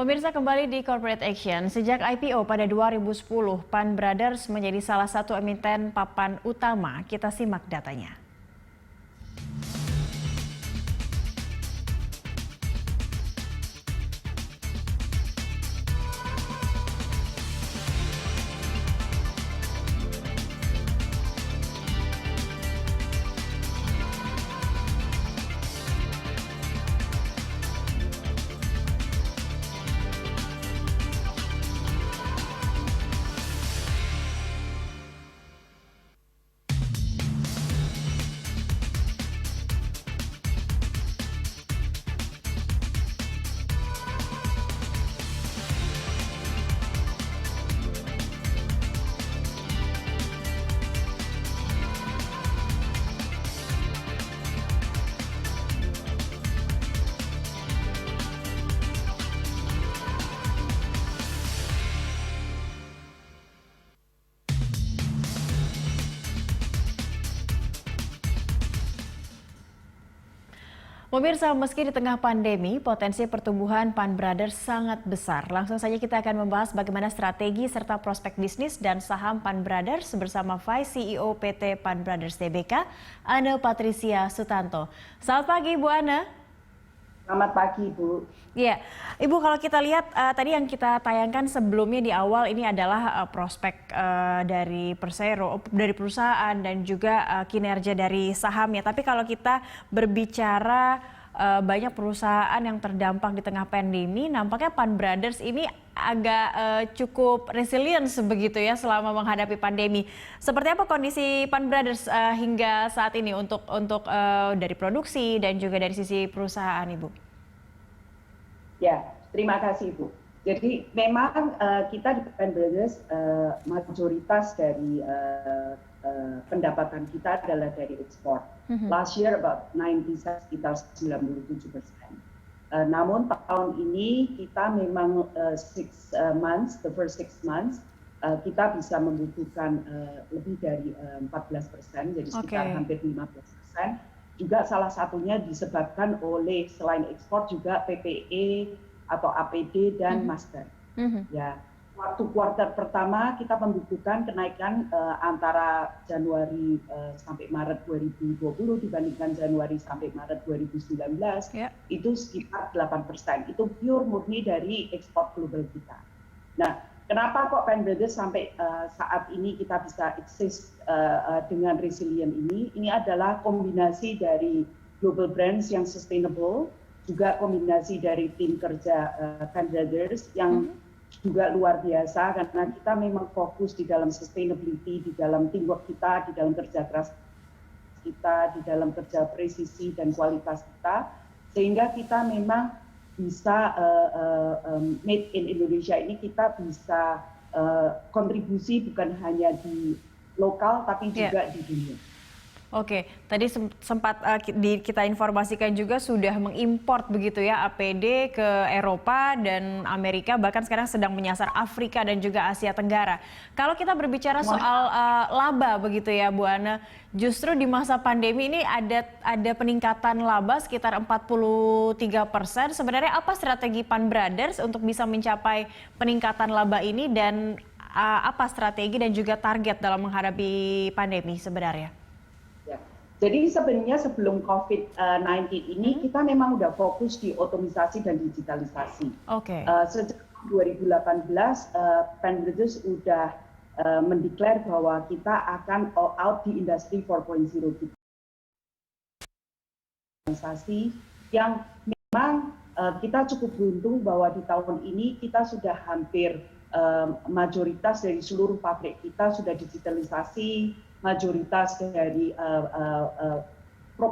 Pemirsa, kembali di Corporate Action. Sejak IPO pada 2010, Pan Brothers menjadi salah satu emiten papan utama. Kita simak datanya. Pemirsa, meski di tengah pandemi, potensi pertumbuhan Pan Brothers sangat besar. Langsung saja kita akan membahas bagaimana strategi serta prospek bisnis dan saham Pan Brothers bersama Vice CEO PT Pan Brothers Tbk, Ane Patricia Sutanto. Selamat pagi, Bu Ane. Selamat pagi, Bu. Iya, Ibu, kalau kita lihat tadi yang kita tayangkan sebelumnya di awal ini adalah prospek dari Persero, dari perusahaan dan juga kinerja dari sahamnya. Tapi kalau kita berbicara banyak perusahaan yang terdampak di tengah pandemi, nampaknya Pan Brothers ini agak cukup resilient begitu ya selama menghadapi pandemi. Seperti apa kondisi Pan Brothers hingga saat ini untuk dari produksi dan juga dari sisi perusahaan, Ibu? Ya, terima kasih, Bu. Jadi memang kita di Pan Brothers mayoritas dari pendapatan kita adalah dari ekspor. Last year about 90, sekitar 97%. Namun tahun ini kita memang the first 6 months kita bisa membutuhkan lebih dari 14%, jadi sekitar hampir 15%. Juga salah satunya disebabkan oleh selain ekspor juga PPE atau APD dan masker. Ya, waktu kuartal pertama kita membutuhkan kenaikan antara Januari sampai Maret 2020 dibandingkan Januari sampai Maret 2019 itu sekitar 8%. Itu pure murni dari ekspor global kita. Nah, kenapa kok Pan Brothers sampai saat ini kita bisa eksis dengan resilient ini? Ini adalah kombinasi dari global brands yang sustainable, juga kombinasi dari tim kerja Pan Brothers yang juga luar biasa karena kita memang fokus di dalam sustainability, di dalam teamwork kita, di dalam kerja keras kita, di dalam kerja presisi dan kualitas kita, sehingga kita memang bisa made in Indonesia ini kita bisa kontribusi bukan hanya di lokal tapi juga di dunia. Oke, tadi sempat kita informasikan juga sudah mengimport begitu ya APD ke Eropa dan Amerika, bahkan sekarang sedang menyasar Afrika dan juga Asia Tenggara. Kalau kita berbicara soal laba begitu ya Bu Ane, justru di masa pandemi ini ada peningkatan laba sekitar 43%. Sebenarnya apa strategi Pan Brothers untuk bisa mencapai peningkatan laba ini dan apa strategi dan juga target dalam menghadapi pandemi sebenarnya? Jadi sebenarnya sebelum COVID-19 ini kita memang udah fokus di otomisasi dan digitalisasi. Sejak 2018 Pan Brothers udah mendeklar bahwa kita akan all out di industri 4.0 yang memang kita cukup beruntung bahwa di tahun ini kita sudah hampir mayoritas dari seluruh pabrik kita sudah digitalisasi, mayoritas dari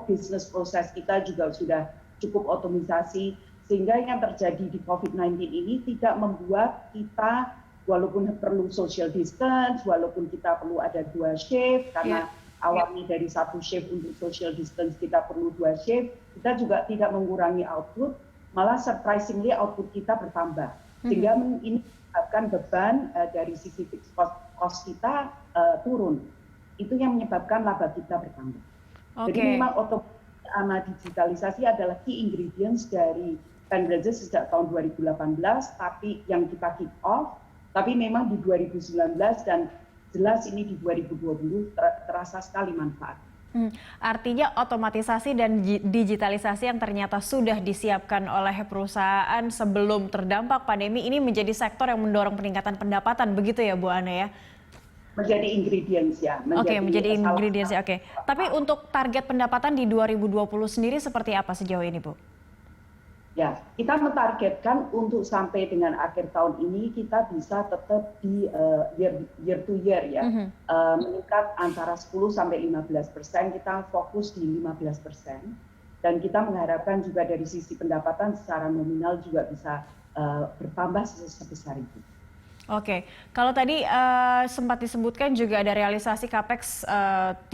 business proses kita juga sudah cukup otomisasi, sehingga yang terjadi di COVID-19 ini tidak membuat kita, walaupun perlu social distance, walaupun kita perlu ada 2 shift, karena awalnya dari 1 shift untuk social distance kita perlu 2 shift, kita juga tidak mengurangi output, malah surprisingly output kita bertambah. Sehingga ini menyebabkan beban dari sisi fixed cost kita turun. Itu yang menyebabkan laba kita bertambah. Jadi memang digitalisasi adalah key ingredients dari Pan Bridges sejak tahun 2018, tapi yang kita kick off, tapi memang di 2019 dan jelas ini di 2020 terasa sekali manfaat. Artinya otomatisasi dan digitalisasi yang ternyata sudah disiapkan oleh perusahaan sebelum terdampak pandemi ini menjadi sektor yang mendorong peningkatan pendapatan, begitu ya Bu Ana ya? Menjadi ingredients ya. Menjadi ingredients ya, oke. Tapi untuk target pendapatan di 2020 sendiri seperti apa sejauh ini Bu? Ya, kita mentargetkan untuk sampai dengan akhir tahun ini kita bisa tetap di year to year ya, meningkat antara 10 sampai 15%, kita fokus di 15%, dan kita mengharapkan juga dari sisi pendapatan secara nominal juga bisa bertambah sebesar itu. Oke, kalau tadi sempat disebutkan juga ada realisasi capex 3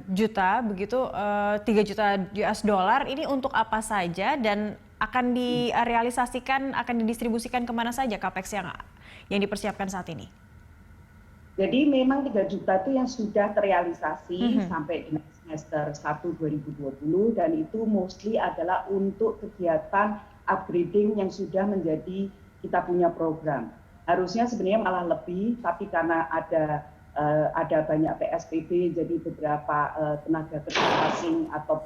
juta begitu, 3 juta US dollar, ini untuk apa saja dan akan direalisasikan, akan didistribusikan kemana saja capex yang dipersiapkan saat ini? Jadi memang 3 juta itu yang sudah terrealisasi sampai dengan semester 1 2020, dan itu mostly adalah untuk kegiatan upgrading yang sudah menjadi kita punya program. Harusnya sebenarnya malah lebih, tapi karena ada banyak PSBB, jadi beberapa tenaga kerja asing atau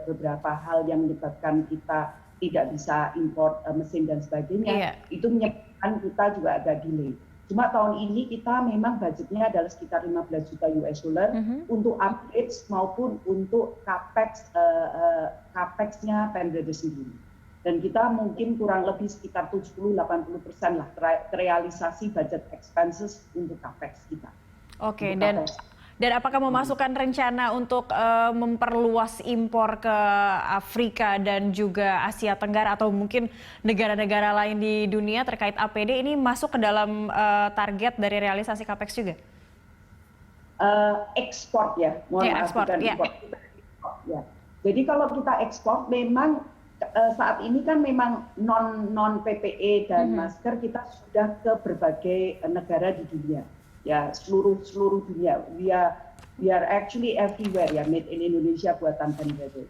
beberapa hal yang menyebabkan kita tidak bisa import mesin dan sebagainya, itu menyebabkan kita juga agak delay. Cuma tahun ini kita memang budgetnya adalah sekitar 15 juta US dollar untuk upgrades maupun untuk capex-nya Pan Bridges sendiri. Dan kita mungkin kurang lebih sekitar 70-80% lah terrealisasi budget expenses untuk capex kita. Oke, dan apakah memasukkan rencana untuk memperluas impor ke Afrika dan juga Asia Tenggara atau mungkin negara-negara lain di dunia terkait APD ini masuk ke dalam target dari realisasi capex juga? Ekspor ya, ekspor. Import. Ya. Jadi kalau kita ekspor memang saat ini kan memang non PPE dan masker kita sudah ke berbagai negara di dunia. Ya, seluruh dunia. We are actually everywhere ya, made in Indonesia buatan Pan Bridges.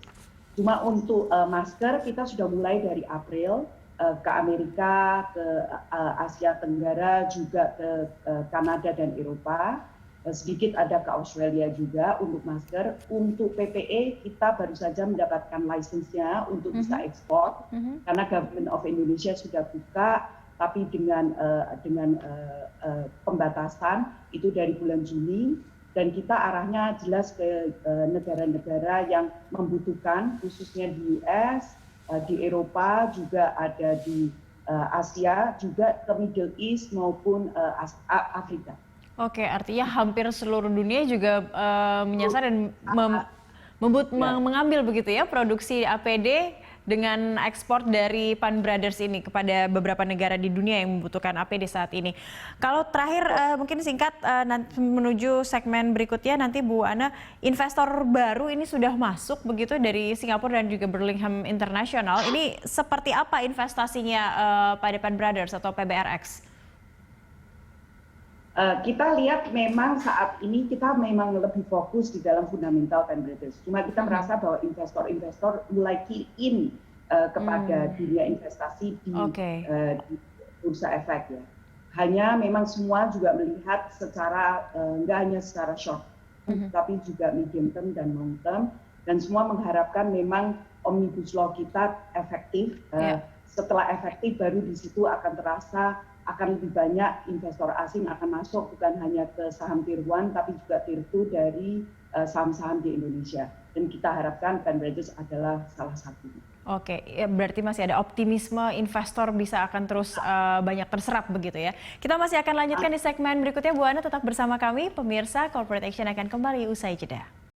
Cuma untuk masker kita sudah mulai dari April ke Amerika, ke Asia Tenggara, juga ke Kanada dan Eropa. Sedikit ada ke Australia juga untuk masker. Untuk PPE kita baru saja mendapatkan lisensinya untuk bisa ekspor, karena Government of Indonesia sudah buka, tapi dengan pembatasan itu dari bulan Juni, dan kita arahnya jelas ke negara-negara yang membutuhkan, khususnya di US, di Eropa, juga ada di Asia, juga ke Middle East maupun Afrika. Oke, artinya hampir seluruh dunia juga menyasar dan mengambil begitu ya produksi APD dengan ekspor dari Pan Brothers ini kepada beberapa negara di dunia yang membutuhkan APD saat ini. Kalau terakhir mungkin singkat nanti menuju segmen berikutnya nanti Bu Ana, investor baru ini sudah masuk begitu dari Singapura dan juga Burlingame International. Ini seperti apa investasinya pada Pan Brothers atau PBRX? Kita lihat memang saat ini kita memang lebih fokus di dalam fundamental Pan Bridges. Cuma kita merasa bahwa investor-investor mulai key in kepada dunia investasi di bursa efek ya. Hanya memang semua juga melihat secara nggak hanya secara short, tapi juga medium term dan long term. Dan semua mengharapkan memang omnibus law kita efektif. Setelah efektif baru di situ akan terasa, akan lebih banyak investor asing akan masuk, bukan hanya ke saham tier 1 tapi juga tier 2 dari saham-saham di Indonesia. Dan kita harapkan Pan Bridges adalah salah satunya. Oke, ya berarti masih ada optimisme investor bisa akan terus banyak terserap begitu ya. Kita masih akan lanjutkan di segmen berikutnya. Bu Ana tetap bersama kami, pemirsa Corporate Action akan kembali usai jeda.